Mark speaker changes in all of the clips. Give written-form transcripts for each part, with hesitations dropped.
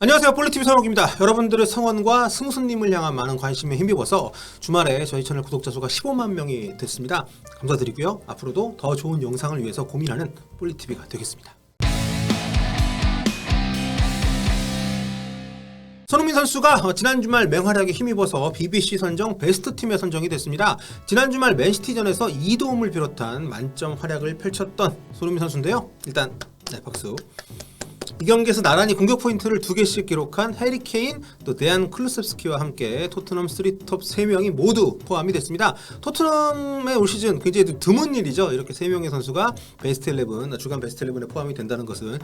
Speaker 1: 안녕하세요. 볼리TV 서영욱입니다. 여러분들의 성원과 승수님을 향한 많은 관심에 힘입어서 주말에 저희 채널 구독자 수가 15만 명이 됐습니다. 감사드리고요. 앞으로도 더 좋은 영상을 위해서 고민하는 볼리TV가 되겠습니다. 손흥민 선수가 지난 주말 맹활약에 힘입어서 BBC 선정 베스트 팀에 선정이 됐습니다. 지난 주말 맨시티전에서 2도움을 비롯한 만점 활약을 펼쳤던 손흥민 선수인데요. 일단 박수. 이 경기에서 나란히 공격 포인트를 2개씩 기록한 해리 케인, 또 데안 클루셉스키와 함께 토트넘 3톱 3명이 모두 포함이 됐습니다. 토트넘의 올 시즌 굉장히 드문 일이죠. 이렇게 3명의 선수가 베스트 11, 주간 베스트 11에 포함이 된다는 것은.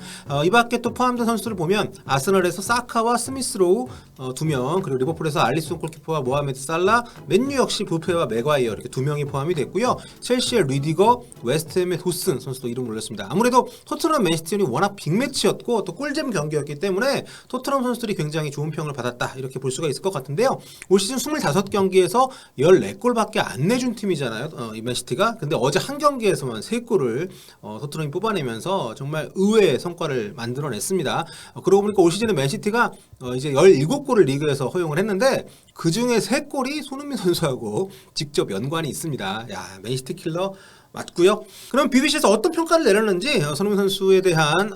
Speaker 1: 이 밖에 또 포함된 선수를 보면 아스널에서 사카와 스미스로우 2명, 그리고 리버풀에서 알리송 골키퍼와 모하메드 살라, 맨유 역시 부페와 맥과이어 이렇게 2명이 포함이 됐고요. 첼시의 리디거, 웨스트햄의 도슨 선수도 이름 올렸습니다. 아무래도 토트넘 맨시티전이 워낙 빅매치였고 또 꿀잼 경기였기 때문에 토트넘 선수들이 굉장히 좋은 평을 받았다 이렇게 볼 수가 있을 것 같은데요. 올 시즌 25경기에서 14골밖에 안 내준 팀이잖아요. 이 맨시티가. 근데 어제 한 경기에서만 3골을 토트넘이 뽑아내면서 정말 의외의 성과를 만들어냈습니다. 그러고 보니까 올 시즌에 맨시티가 이제 17골을 리그에서 허용을 했는데 그 중에 3골이 손흥민 선수하고 직접 연관이 있습니다. 야, 맨시티 킬러 맞고요. 그럼 BBC에서 어떤 평가를 내렸는지 손흥민 선수에 대한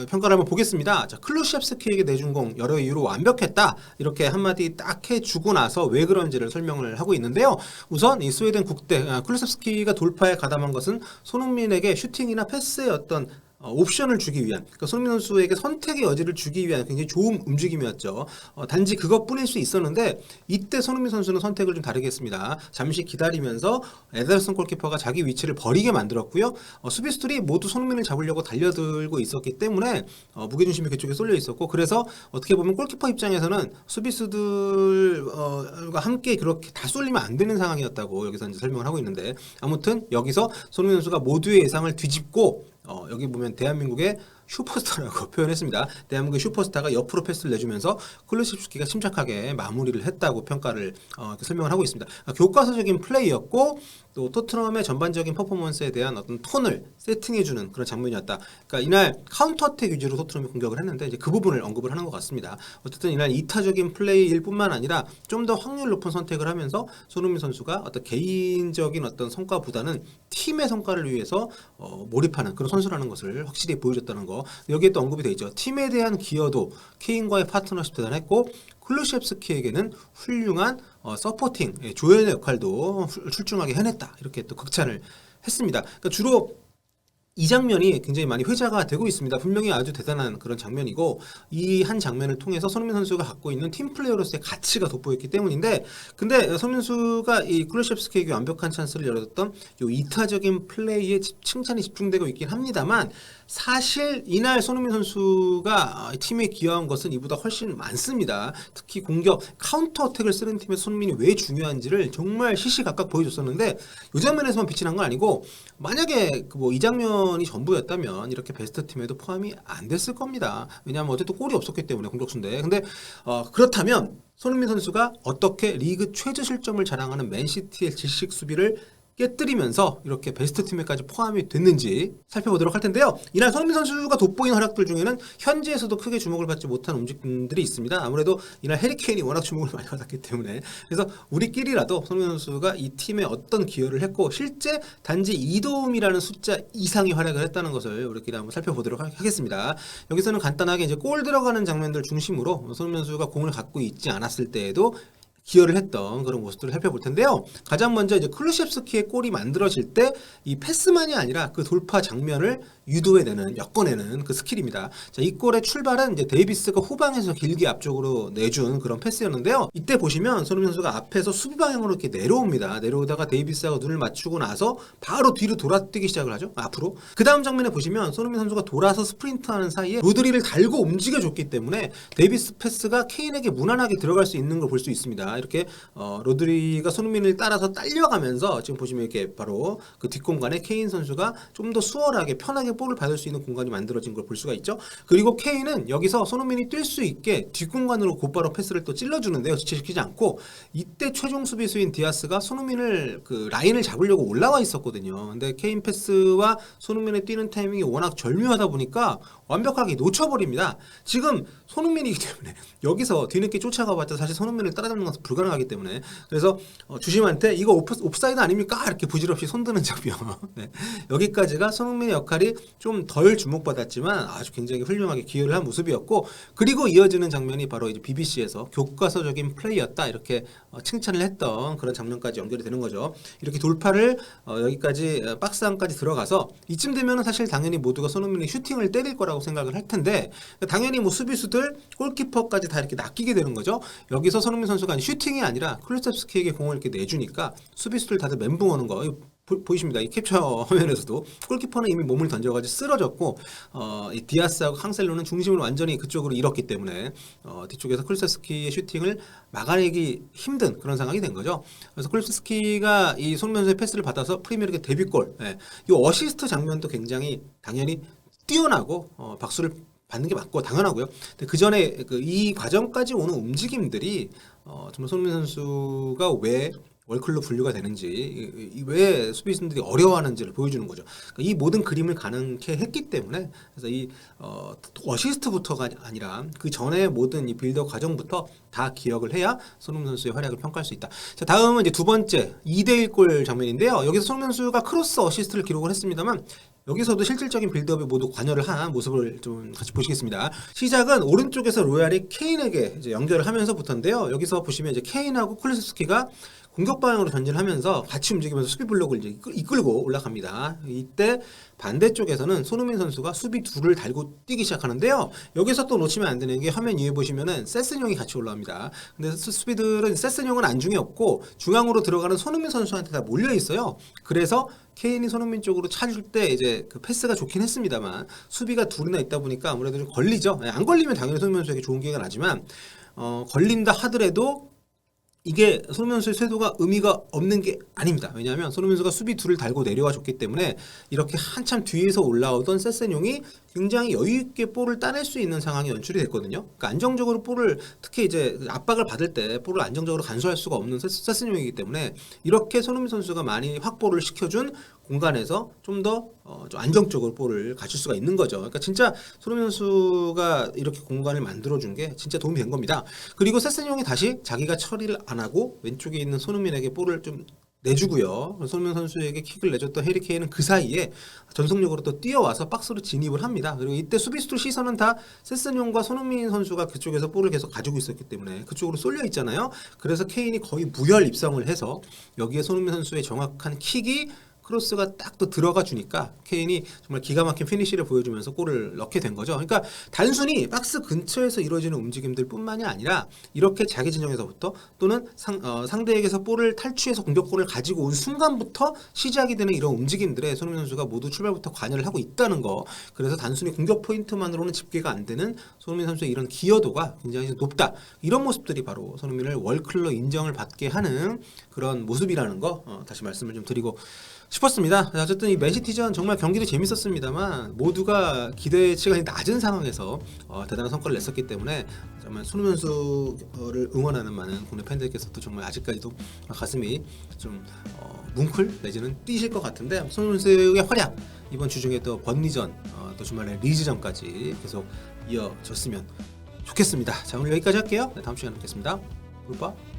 Speaker 1: 평가를 한번 보겠습니다. 자, 클루셉스키에게 내준 공 여러 이유로 완벽했다. 이렇게 한마디 딱 해주고 나서 왜 그런지를 설명을 하고 있는데요. 우선 이 스웨덴 국대 클루셉스키가 돌파에 가담한 것은 손흥민에게 슈팅이나 패스의 어떤 옵션을 주기 위한, 그러니까 손흥민 선수에게 선택의 여지를 주기 위한 굉장히 좋은 움직임이었죠. 단지 그것뿐일 수 있었는데 이때 손흥민 선수는 선택을 좀 다르게 했습니다. 잠시 기다리면서 에더슨 골키퍼가 자기 위치를 버리게 만들었고요. 수비수들이 모두 손흥민을 잡으려고 달려들고 있었기 때문에 무게중심이 그쪽에 쏠려 있었고, 그래서 어떻게 보면 골키퍼 입장에서는 수비수들과 함께 그렇게 다 쏠리면 안 되는 상황이었다고 여기서 이제 설명을 하고 있는데, 아무튼 여기서 손흥민 선수가 모두의 예상을 뒤집고 여기 보면 대한민국의 슈퍼스타라고 표현했습니다. 대한민국의 슈퍼스타가 옆으로 패스를 내주면서 클루셉스키가 침착하게 마무리를 했다고 평가를 설명을 하고 있습니다. 교과서적인 플레이였고 또 토트넘의 전반적인 퍼포먼스에 대한 어떤 톤을 세팅해주는 그런 장면이었다. 그러니까 이날 카운터 어택 위주로 토트넘이 공격을 했는데 이제 그 부분을 언급을 하는 것 같습니다. 어쨌든 이날 이타적인 플레이일 뿐만 아니라 좀 더 확률 높은 선택을 하면서 손흥민 선수가 어떤 개인적인 어떤 성과보다는 팀의 성과를 위해서 몰입하는 그런 선수라는 것을 확실히 보여줬다는 거. 여기에 또 언급이 되어 있죠. 팀에 대한 기여도, 케인과의 파트너십 대단했고 클루셉스키에게는 훌륭한 서포팅, 조연의 역할도 출중하게 해냈다. 이렇게 또 극찬을 했습니다. 그러니까 주로 이 장면이 굉장히 많이 회자가 되고 있습니다. 분명히 아주 대단한 그런 장면이고, 이 한 장면을 통해서 손흥민 선수가 갖고 있는 팀 플레이어로서의 가치가 돋보였기 때문인데, 근데 손흥민 선수가 이 클루셉스키에게 완벽한 찬스를 열어줬던 이 이타적인 플레이에 칭찬이 집중되고 있긴 합니다만, 사실 이날 손흥민 선수가 팀에 기여한 것은 이보다 훨씬 많습니다. 특히 공격, 카운터 어택을 쓰는 팀의 손흥민이 왜 중요한지를 정말 시시각각 보여줬었는데, 이 장면에서만 빛이 난 건 아니고, 만약에 이 장면이 전부였다면 이렇게 베스트 팀에도 포함이 안 됐을 겁니다. 왜냐하면 어쨌든 골이 없었기 때문에 공격수인데. 근데 그렇다면 손흥민 선수가 어떻게 리그 최저 실점을 자랑하는 맨시티의 질식 수비를 깨뜨리면서 이렇게 베스트 팀에까지 포함이 됐는지 살펴보도록 할 텐데요. 이날 손흥민 선수가 돋보인 활약들 중에는 현지에서도 크게 주목을 받지 못한 움직임들이 있습니다. 아무래도 이날 해리 케인이 워낙 주목을 많이 받았기 때문에. 그래서 우리끼리라도 손흥민 선수가 이 팀에 어떤 기여를 했고 실제 단지 2도움이라는 숫자 이상의 활약을 했다는 것을 우리끼리 한번 살펴보도록 하겠습니다. 여기서는 간단하게 이제 골 들어가는 장면들 중심으로 손흥민 선수가 공을 갖고 있지 않았을 때에도 기여를 했던 그런 모습들을 살펴볼 텐데요. 가장 먼저 이제 클루셉스키의 골이 만들어질 때 이 패스만이 아니라 그 돌파 장면을 유도해내는, 엮어내는 그 스킬입니다. 자, 이 골의 출발은 이제 데이비스가 후방에서 길게 앞쪽으로 내준 그런 패스였는데요. 이때 보시면 손흥민 선수가 앞에서 수비 방향으로 이렇게 내려옵니다. 내려오다가 데이비스하고 눈을 맞추고 나서 바로 뒤로 돌아뛰기 시작을 하죠. 앞으로. 그 다음 장면에 보시면 손흥민 선수가 돌아서 스프린트하는 사이에 로드리를 달고 움직여줬기 때문에 데이비스 패스가 케인에게 무난하게 들어갈 수 있는 걸 볼 수 있습니다. 이렇게 로드리가 손흥민을 따라서 딸려가면서 지금 보시면 이렇게 바로 그 뒷공간에 케인 선수가 좀 더 수월하게 편하게 편하게 볼을 받을 수 있는 공간이 만들어진 걸 볼 수가 있죠. 그리고 K는 여기서 손흥민이 뛸 수 있게 뒷공간으로 곧바로 패스를 또 찔러주는데요. 지체시키지 않고 이때 최종 수비수인 디아스가 손흥민을 그 라인을 잡으려고 올라와 있었거든요. 근데 케인 패스와 손흥민의 뛰는 타이밍이 워낙 절묘하다 보니까 완벽하게 놓쳐버립니다. 지금 손흥민이기 때문에 여기서 뒤늦게 쫓아가봤자 사실 손흥민을 따라잡는 것은 불가능하기 때문에 그래서 주심한테 이거 옵사이드 아닙니까? 이렇게 부질없이 손드는 장면. 네. 여기까지가 손흥민의 역할이 좀 덜 주목받았지만 아주 굉장히 훌륭하게 기여를 한 모습이었고 그리고 이어지는 장면이 바로 이제 BBC에서 교과서적인 플레이였다 이렇게 칭찬을 했던 그런 장면까지 연결이 되는 거죠. 이렇게 돌파를 여기까지 박스 안까지 들어가서 이쯤 되면은 사실 당연히 모두가 손흥민이 슈팅을 때릴 거라고 생각을 할 텐데 당연히 뭐 수비수들 골키퍼까지 다 이렇게 낚이게 되는 거죠. 여기서 손흥민 선수가 슈팅이 아니라 쿨루셉스키에게 공을 이렇게 내주니까 수비수들 다들 멘붕하는 거 보이십니다. 이 캡처 화면에서도 골키퍼는 이미 몸을 던져가지고 쓰러졌고 이 디아스하고 캉셀로는 중심을 완전히 그쪽으로 잃었기 때문에 뒤쪽에서 쿨루셉스키의 슈팅을 막아내기 힘든 그런 상황이 된 거죠. 그래서 쿨루셉스키가 이 손흥민 선수의 패스를 받아서 프리미어리그 데뷔골, 이 어시스트 장면도 굉장히 당연히 뛰어나고 박수를 받는 게 맞고 당연하고요. 근데 그 전에 이 과정까지 오는 움직임들이 정말 손흥민 선수가 왜 월클로 분류가 되는지 왜 수비수들이 어려워하는지를 보여주는 거죠. 그러니까 이 모든 그림을 가능케 했기 때문에 그래서 이 어시스트부터가 아니라 그 전에 모든 이 빌더 과정부터 다 기억을 해야 손흥민 선수의 활약을 평가할 수 있다. 자, 다음은 이제 두 번째 2대1 골 장면인데요. 여기서 손흥민 선수가 크로스 어시스트를 기록을 했습니다만 여기서도 실질적인 빌드업에 모두 관여를 한 모습을 좀 같이 보시겠습니다. 시작은 오른쪽에서 로얄이 케인에게 이제 연결을 하면서부터인데요. 여기서 보시면 이제 케인하고 쿨루셉스키가 공격 방향으로 전진하면서 같이 움직이면서 수비 블록을 이제 이끌고 올라갑니다. 이때 반대쪽에서는 손흥민 선수가 수비 둘을 달고 뛰기 시작하는데요. 여기서 또 놓치면 안 되는 게 화면 위에 보시면은 세스뇽이 같이 올라옵니다. 근데 수비들은 세스뇽은 안중에 없고 중앙으로 들어가는 손흥민 선수한테 다 몰려 있어요. 그래서 케인이 손흥민 쪽으로 차줄 때 이제 그 패스가 좋긴 했습니다만 수비가 둘이나 있다 보니까 아무래도 좀 걸리죠. 안 걸리면 당연히 손흥민 선수에게 좋은 기회가 나지만 걸린다 하더라도 이게 손흥민 선수의 쇄도가 의미가 없는 게 아닙니다. 왜냐하면 손흥민 선수가 수비 둘을 달고 내려와 줬기 때문에 이렇게 한참 뒤에서 올라오던 세세뇽이 굉장히 여유 있게 볼을 따낼 수 있는 상황이 연출이 됐거든요. 그러니까 안정적으로 볼을 특히 이제 압박을 받을 때 볼을 안정적으로 간수할 수가 없는 세세뇽이기 때문에 이렇게 손흥민 선수가 많이 확보를 시켜준 공간에서 좀 더 좀 안정적으로 볼을 갖출 수가 있는 거죠. 그러니까 진짜 손흥민 선수가 이렇게 공간을 만들어준 게 진짜 도움이 된 겁니다. 그리고 세세뇽이 다시 자기가 처리를 안 하고 왼쪽에 있는 손흥민에게 볼을 좀 내주고요. 손흥민 선수에게 킥을 내줬던 해리 케인은 그 사이에 전속력으로 또 뛰어와서 박스로 진입을 합니다. 그리고 이때 수비수들 시선은 다 세스뇽과 손흥민 선수가 그쪽에서 볼을 계속 가지고 있었기 때문에 그쪽으로 쏠려 있잖아요. 그래서 케인이 거의 무혈 입성을 해서 여기에 손흥민 선수의 정확한 킥이 크로스가 딱 또 들어가 주니까 케인이 정말 기가 막힌 피니시를 보여주면서 골을 넣게 된 거죠. 그러니까 단순히 박스 근처에서 이루어지는 움직임들 뿐만이 아니라 이렇게 자기 진영에서부터 또는 상대에게서 볼을 탈취해서 공격권을 가지고 온 순간부터 시작이 되는 이런 움직임들에 손흥민 선수가 모두 출발부터 관여를 하고 있다는 거. 그래서 단순히 공격 포인트만으로는 집계가 안 되는 손흥민 선수의 이런 기여도가 굉장히 높다. 이런 모습들이 바로 손흥민을 월클로 인정을 받게 하는 그런 모습이라는 거 다시 말씀을 좀 드리고 싶었습니다. 어쨌든 이 맨시티전 정말 경기도 재밌었습니다만 모두가 기대치가 낮은 상황에서 대단한 성과를 냈었기 때문에 정말 손흥민 선수를 응원하는 많은 국내 팬들께서도 정말 아직까지도 가슴이 좀 뭉클 내지는 뛰실 것 같은데 손흥민 선수의 활약 이번 주중에 또 번리전 또 주말에 리즈전까지 계속 이어졌으면 좋겠습니다. 자 오늘 여기까지 할게요. 네, 다음 시간에 뵙겠습니다. 굿바.